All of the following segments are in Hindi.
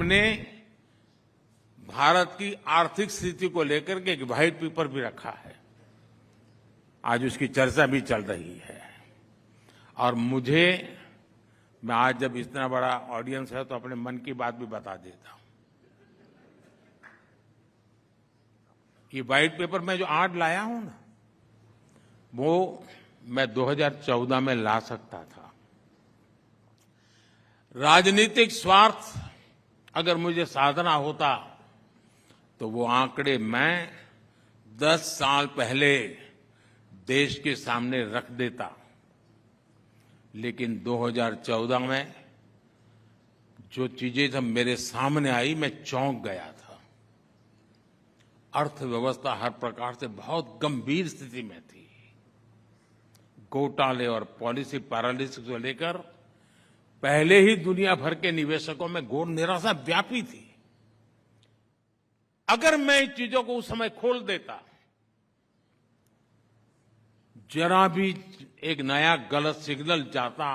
हमने भारत की आर्थिक स्थिति को लेकर के एक व्हाइट पेपर भी रखा है। आज उसकी चर्चा भी चल रही है। और मैं आज जब इतना बड़ा ऑडियंस है तो अपने मन की बात भी बता देता हूं। ये व्हाइट पेपर मैं जो आज लाया हूं ना, वो मैं 2014 में ला सकता था। राजनीतिक स्वार्थ अगर मुझे साधना होता तो वो आंकड़े मैं 10 साल पहले देश के सामने रख देता। लेकिन 2014 में जो चीजें जब मेरे सामने आई, मैं चौंक गया था। अर्थव्यवस्था हर प्रकार से बहुत गंभीर स्थिति में थी। घोटाले और पॉलिसी पैरालिसिस को लेकर पहले ही दुनिया भर के निवेशकों में घोर निराशा व्यापी थी। अगर मैं इन चीजों को उस समय खोल देता, जरा भी एक नया गलत सिग्नल जाता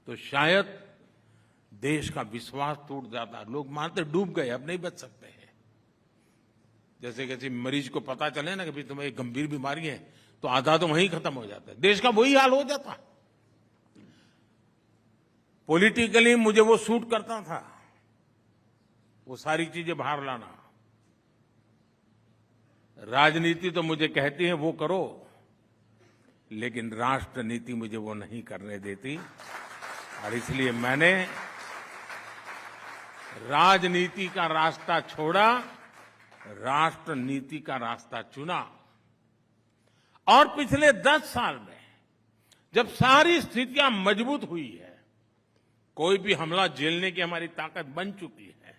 तो शायद देश का विश्वास टूट जाता। लोग मानते डूब गए, अब नहीं बच सकते हैं। जैसे किसी मरीज को पता चले ना कि भाई तुम्हें एक गंभीर बीमारी है, तो आधा तो वहीं खत्म हो जाता है। देश का वही हाल हो जाता। पॉलिटिकली मुझे वो सूट करता था, वो सारी चीजें बाहर लाना। राजनीति तो मुझे कहती है वो करो, लेकिन राष्ट्र नीति मुझे वो नहीं करने देती। और इसलिए मैंने राजनीति का रास्ता छोड़ा, राष्ट्र नीति का रास्ता चुना। और पिछले 10 साल में जब सारी स्थितियां मजबूत हुई है, कोई भी हमला झेलने की हमारी ताकत बन चुकी है,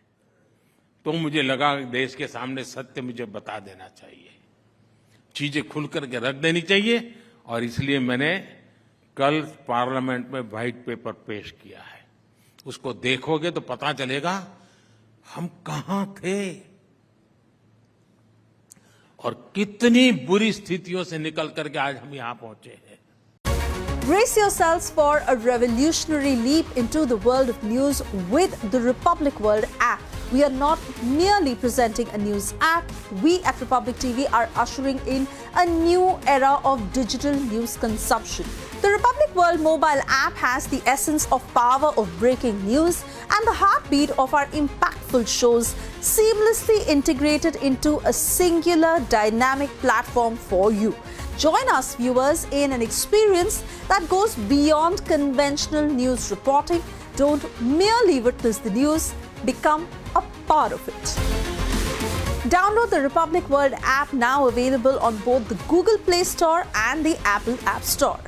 तो मुझे लगा कि देश के सामने सत्य मुझे बता देना चाहिए, चीजें खुल करके रख देनी चाहिए। और इसलिए मैंने कल पार्लियामेंट में व्हाइट पेपर पेश किया है। उसको देखोगे तो पता चलेगा हम कहां थे और कितनी बुरी स्थितियों से निकल करके आज हम यहां पहुंचे हैं। Brace yourselves for a revolutionary leap into the world of news with the Republic World app. We are not merely presenting a news app. We at Republic TV are ushering in a new era of digital news consumption. The Republic World mobile app has the essence of power of breaking news and the heartbeat of our impactful shows seamlessly integrated into a singular dynamic platform for you. Join us, viewers, in an experience that goes beyond conventional news reporting. Don't merely witness the news, become a part of it. Download the Republic World app, now available on both the Google Play Store and the Apple App Store.